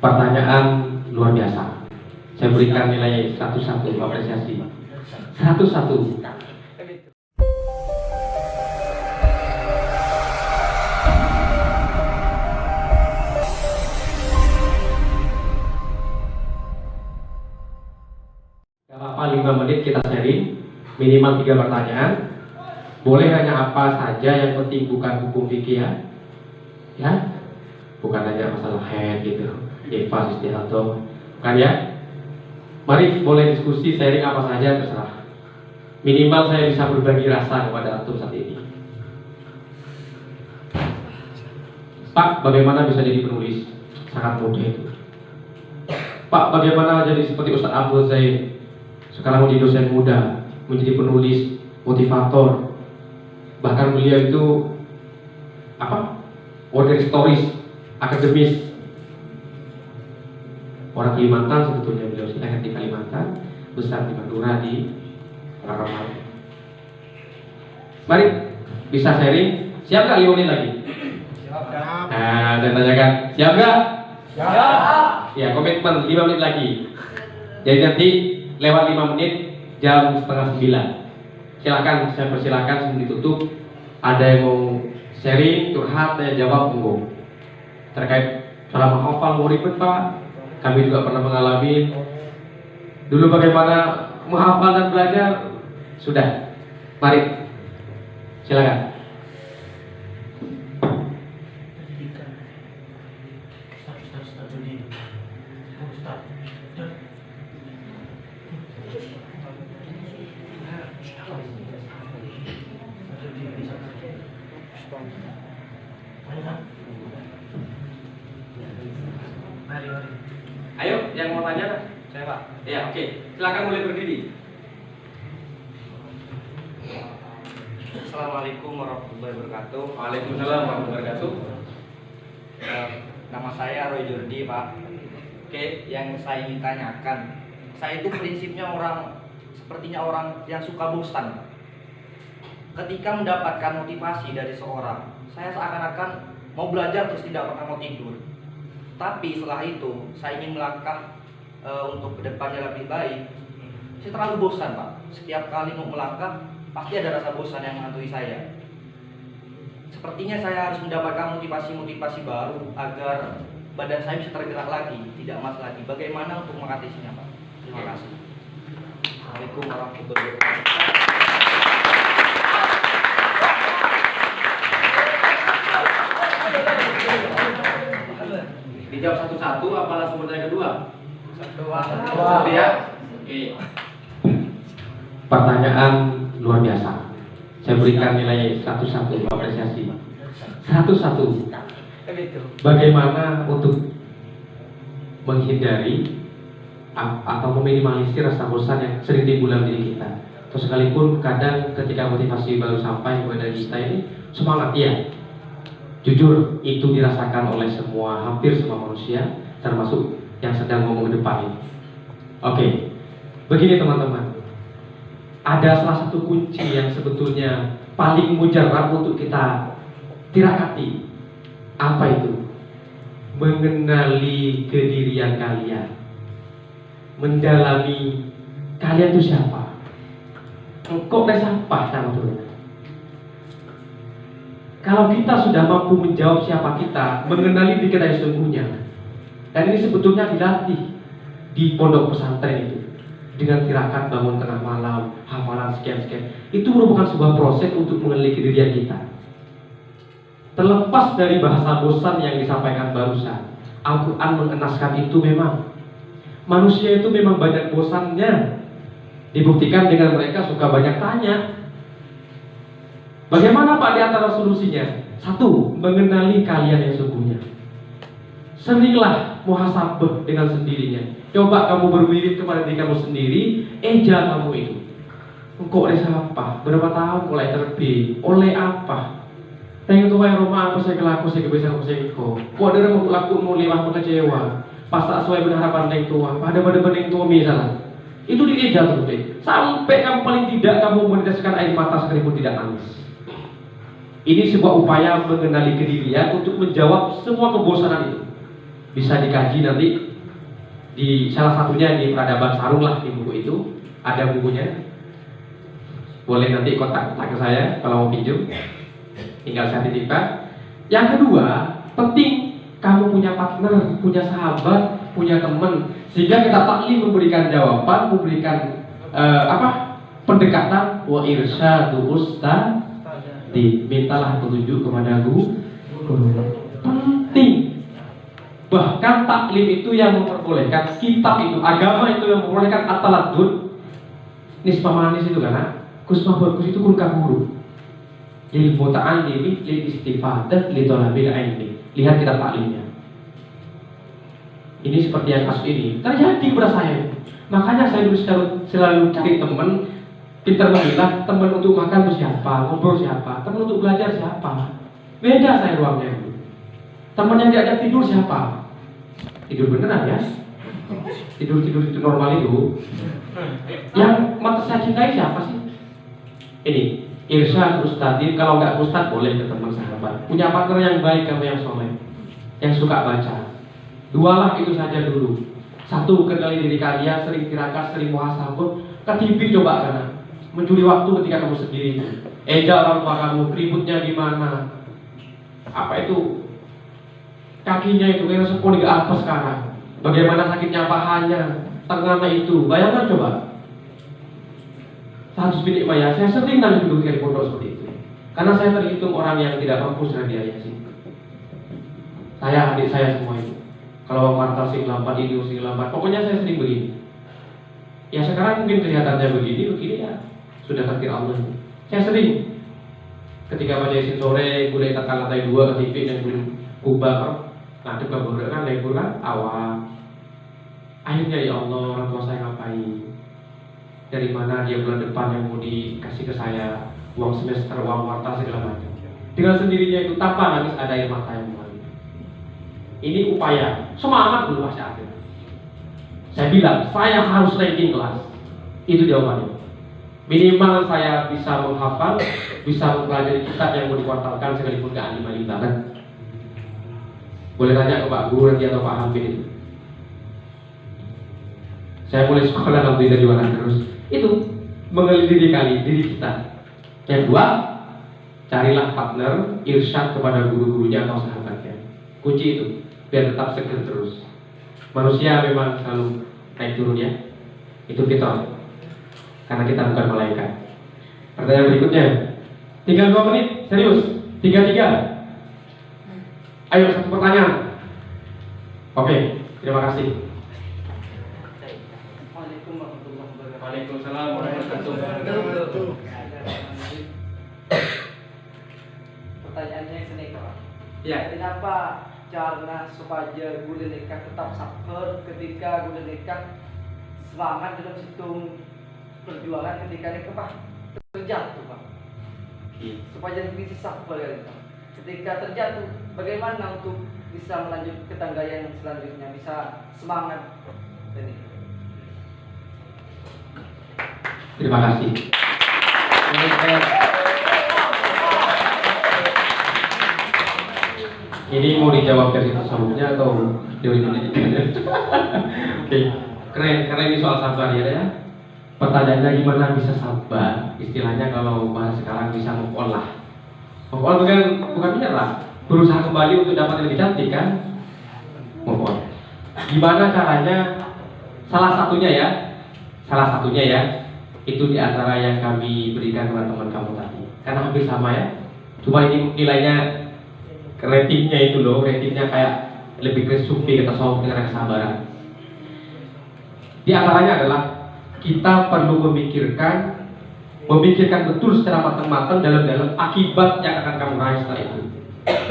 Pertanyaan luar biasa. Saya berikan nilai 1-1 apresiasi. 1-1. Gak apa-apa 5 menit kita sharing, minimal 3 pertanyaan. Boleh hanya apa saja, yang penting bukan hukum fikih ya, bukan hanya masalah head gitu, nifas istihadah, bukan ya. Mari boleh diskusi, sharing apa saja terserah. Minimal saya bisa berbagi rasa kepada antum saat ini. Pak, bagaimana bisa jadi penulis? Sangat mudah itu. Pak, bagaimana jadi seperti Ustaz Abdul Zaid? Sekarang menjadi dosen muda, menjadi penulis, motivator. Bahkan beliau itu organ stories, akademis. Orang Kalimantan sebetulnya, beliau lahir di Kalimantan, besar di Madura, di Rakamai. Mari bisa sharing. Siap nggak 5 menit lagi? Siap. Nah, saya tanyakan, siap nggak? Siap. Ya, komitmen 5 menit lagi. Jadi nanti lewat 5 menit jam 8:30. Silakan, saya persilakan sebelum ditutup. Ada yang mau sharing, curhat, saya jawab, monggo. Terkait cara menghafal mau ribet Pak, kami juga pernah mengalami. Dulu bagaimana menghafal dan belajar, sudah. Mari, silakan. Ayo, yang mau tanya? Saya Pak. Ya, oke. Silakan mulai berdiri. Assalamualaikum warahmatullahi wabarakatuh. Waalaikumsalam warahmatullahi wabarakatuh. Nama saya Roy Jordi, Pak. Oke, yang saya ingin tanyakan, saya itu prinsipnya sepertinya orang yang suka bosan. Ketika mendapatkan motivasi dari seorang, saya seakan-akan mau belajar terus tidak pernah mau tidur. Tapi setelah itu, saya ingin melangkah untuk kedepannya lebih baik. Saya terlalu bosan, Pak. Setiap kali mau melangkah, pasti ada rasa bosan yang menghantui saya. Sepertinya saya harus mendapatkan motivasi-motivasi baru agar badan saya bisa tergerak lagi, tidak emas lagi. Bagaimana untuk mengatasinya, Pak? Terima kasih. Assalamualaikum warahmatullahi wabarakatuh. Dijawab satu-satu apa langsung bertanya kedua? Satu ya. Oke. Pertanyaan luar biasa. Saya berikan nilai 1-1 apresiasi. 1-1. Bagaimana untuk menghindari atau meminimalisir rasa bosan yang sering timbul dalam diri kita? Atau sekalipun kadang ketika motivasi baru sampai kepada kita ini semangat ya. Jujur, itu dirasakan oleh hampir semua manusia, termasuk yang sedang ngomong ke depan ini. Oke, begini teman-teman. Ada salah satu kunci yang sebetulnya paling mujarab untuk kita tirakati. Apa itu? Mengenali kedirian kalian. Mendalami kalian itu siapa? Engkau siapa sebetulnya? Kalau kita sudah mampu menjawab siapa kita, mengenali diri kita yang sesungguhnya, dan ini sebetulnya dilatih di pondok pesantren itu dengan tirakat bangun tengah malam, hafalan sekian-sekian, itu merupakan sebuah proses untuk mengenali kedirian kita. Terlepas dari bahasa bosan yang disampaikan barusan, Al-Quran mengenaskan itu memang manusia itu memang banyak bosannya, dibuktikan dengan mereka suka banyak tanya. Bagaimana Pak di antara solusinya? 1, mengenali kalian yang sesungguhnya. Seringlah muhasabah dengan sendirinya. Coba kamu berwirid kepada diri kamu sendiri, eja kamu itu. Engkau oleh siapa? Berapa tahun mulai terbit? Oleh apa? Tengok tuh yang rumah apa saya kelaku, saya kebiasaan apa saya kau. Kau ada yang laku mau lewat kecewa. Pas tak sesuai berharapan yang tua. Pada yang tua misalnya. Itu dieja terus deh. Sampai kamu paling tidak kamu meneteskan air mata sekalipun tidak nangis. Ini sebuah upaya mengenali kedirian untuk menjawab semua kebosanan itu. bisa dikaji nanti di salah satunya di Peradaban Sarung lah, di buku itu ada bukunya. Boleh nanti kontak ke saya kalau mau pinjam, tinggal saya titipkan. Yang kedua, penting kamu punya partner, punya sahabat, punya teman, sehingga kita taklim memberikan jawaban, memberikan pendekatan. Wa irsyadu ustaz, dimintalah petunjuk kepada guru. Penting. Bahkan taklim itu yang memperbolehkan, kitab itu, agama itu yang memperbolehkan at-taladdud. Nisbah manis itu kan, kusmah bagus itu kun guru. Ilmu ta'allimi lil istifadah li thalabil ilmi. Lihat kitab taklimnya. Ini seperti yang kasus ini terjadi pada saya. Makanya saya dulu selalu cari teman pintar memilah, teman untuk makan itu siapa, ngobrol siapa, teman untuk belajar siapa. Beda saya ruangnya. Teman yang diajak tidur siapa? Tidur beneran ya? Tidur itu normal itu. Yang mata saya cintai siapa sih? Ini irsyad ustadz. Kalau nggak ustadz boleh ke teman sahabat. Punya partner yang baik, kamu yang soleh, yang suka baca. Dualah itu saja dulu. Satu, kenali diri kalian, sering tirakat, sering muhasabah. Ketipik coba karena mencuri waktu ketika kamu sendiri. Eja orang tua kamu, keributnya gimana? Apa itu? Kakinya itu kayak sepuluh gak apa sekarang. Bagaimana sakitnya pahanya, tangannya itu. Bayangkan coba. 100 bilik maya. Saya sering nangis dulu di pondok seperti itu. Karena saya terhitung orang yang tidak mampu secara biaya sih. Saya, adik saya semua itu. Kalau marta sing lambat ini, sing lambat. Pokoknya saya sering begini. Ya sekarang mungkin kelihatannya begini ya. Sudah takdir Allah. Saya sering ketika baca Yasin sore, mulai tekan lantai 2 ke TV dan belum kubah. Nah, itu kan lebur kan awal. Akhirnya ya Allah, orang tua saya ngapain? Dari mana dia bulan depan yang mau dikasih ke saya, uang semester, uang marta segala macam. Dengan sendirinya itu tanpa nangis ada air mata yang mengalir. Ini upaya semangat dulu Mas Akhir. Saya bilang saya harus ranking kelas. Itu jawabannya. Minimal saya bisa menghafal, bisa mempelajari kitab yang mau dikuartalkan sekalipun gak 5 kan. Boleh tanya ke Pak Guru nanti atau Pak Hamid itu. Saya mulai sekolah alhamdulillah di mana terus. Itu mengenali diri kita. Yang dua, carilah partner, irsyad kepada guru-gurunya atau sahabatnya. Kunci itu, biar tetap seger terus. Manusia memang selalu naik turun ya. Itu fitrah. Karena kita bukan malaikat. Pertanyaan berikutnya. Tinggal 2 menit, serius. 3. Ayo, 1 pertanyaan. Oke, terima kasih. Waalaikumsalam warahmatullahi wabarakatuh. Pertanyaannya sini Pak. Ya. Kenapa cara supaya gula nikah tetap sabar ketika gula nikah semangat dalam situng perjuangan ketika nikah Pak terjatuh Pak. Supaya bisa sabar ya Pak. Ketika terjatuh, bagaimana untuk bisa melanjut ke tangga yang selanjutnya, bisa semangat ini? Terima kasih. Ini mau dijawab dari tasawufnya atau teori pendidikan? Oke, keren karena ini soal sabar ya. Pertanyaannya gimana bisa sabar? Istilahnya kalau bahasa sekarang bisa move on lah. Move on bukan menyerah, berusaha kembali untuk dapat lebih cantik kan? Move on. Gimana caranya? Salah satunya ya. Itu di antara yang kami berikan kepada teman kamu tadi. Karena hampir sama ya. Cuma ini nilainya ratingnya itu loh, ratingnya kayak lebih ke sufi kita tasawuf dengan kesabaran. Di antaranya adalah kita perlu memikirkan betul secara matang-matang dalam akibat yang akan kamu raih setelah itu,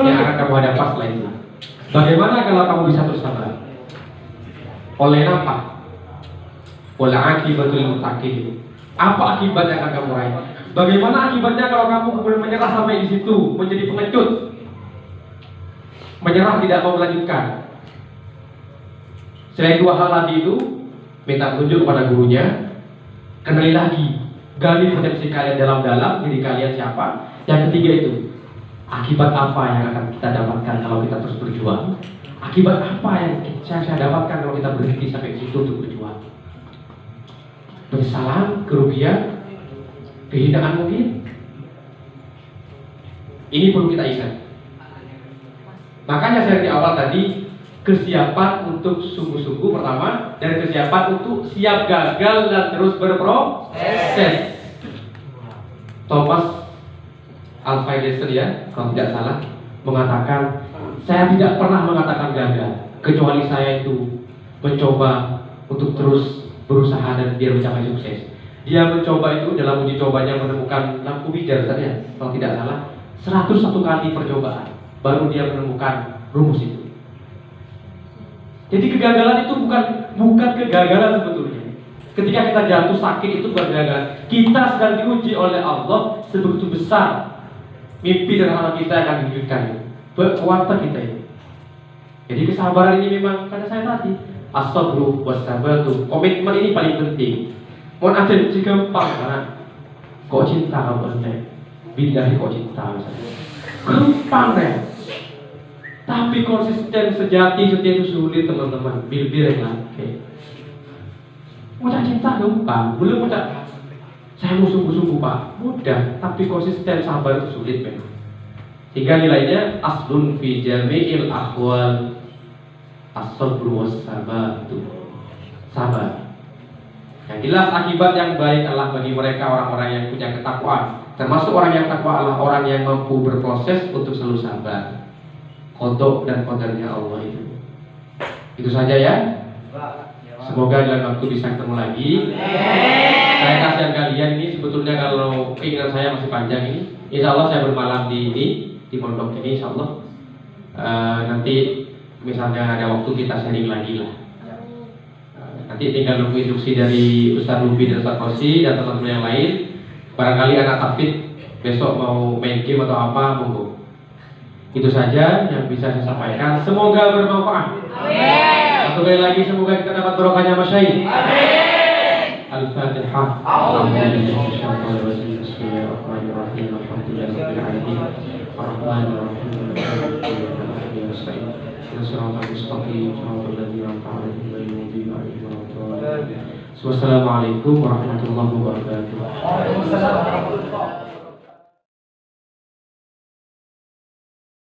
yang akan kamu hadapi setelah itu. Bagaimana kalau kamu bisa terus sabar? Oleh apa? Oleh akibatul muttaqin. Apa akibat yang akan kamu raih? Bagaimana akibatnya kalau kamu kemudian menyerah sampai di situ, menjadi pengecut, menyerah tidak mau melanjutkan? Selain 2 hal tadi itu, minta petunjuk kepada gurunya, kenali lagi, gali potensi kalian dalam-dalam, diri kalian siapa. Yang ketiga itu, akibat apa yang akan kita dapatkan kalau kita terus berjuang. Akibat apa yang saya dapatkan kalau kita berhenti sampai situ untuk berjuang? Penyesalan, kerugian, kehinaan mungkin. Ini perlu kita ingat. Makanya saya di awal tadi, kesiapan untuk sungguh-sungguh pertama, dan kesiapan untuk siap gagal dan terus berproses. Thomas Alva Edison ya, kalau tidak salah, mengatakan, saya tidak pernah mengatakan gagal, kecuali saya itu mencoba untuk terus berusaha dan biar mencapai sukses. Dia mencoba itu dalam uji cobanya menemukan lampu hijau ya, kalau tidak salah 101 kali percobaan baru dia menemukan rumus itu. Jadi kegagalan itu bukan kegagalan sebetulnya. Ketika kita jatuh sakit itu bukan kegagalan. Kita sedang diuji oleh Allah sebegitu besar mimpi dan harapan kita akan diwujudkan. Kekuatan kita ini. Jadi kesabaran ini memang kata saya tadi, as-sabru was-sabatu. Komitmen ini paling penting. Mohon ada jika gampang karena kok cinta kamu ente, billahi kok cinta misalnya. Gampang ya. Tapi konsisten sejati setia itu sulit teman-teman. Bil-bil ya oke. Mudah cinta gampang, belum mudah. Saya mau sungguh-sungguh pak, mudah. Tapi konsisten sabar itu sulit memang. Sehingga nilainya aslun fi jami'il ahwal as-sabru was-sabatu. Sabar. Yang jelas akibat yang baik adalah bagi mereka orang-orang yang punya ketakwaan. Termasuk orang yang takwa adalah orang yang mampu berproses untuk selalu sabar. Qadha dan qadarnya Allah itu. Itu saja ya. Semoga dalam waktu bisa ketemu lagi. Saya kasihan kalian ini sebetulnya kalau keinginan saya masih panjang ini. Insya Allah saya bermalam di pondok ini insya Allah. Nanti misalnya ada waktu kita sharing lagi lah. Nanti tinggal nunggu instruksi dari Ustaz Lubi dan Ustaz Korsi dan teman-teman yang lain. Barangkali anak takfid besok mau main game atau apa, monggo. Itu saja yang bisa saya sampaikan. Semoga bermanfaat. Amin. Satu kali lagi semoga kita dapat barokahnya masyayikh. Amin. Al-Fatihah. Wassalamualaikum warahmatullahi wabarakatuh.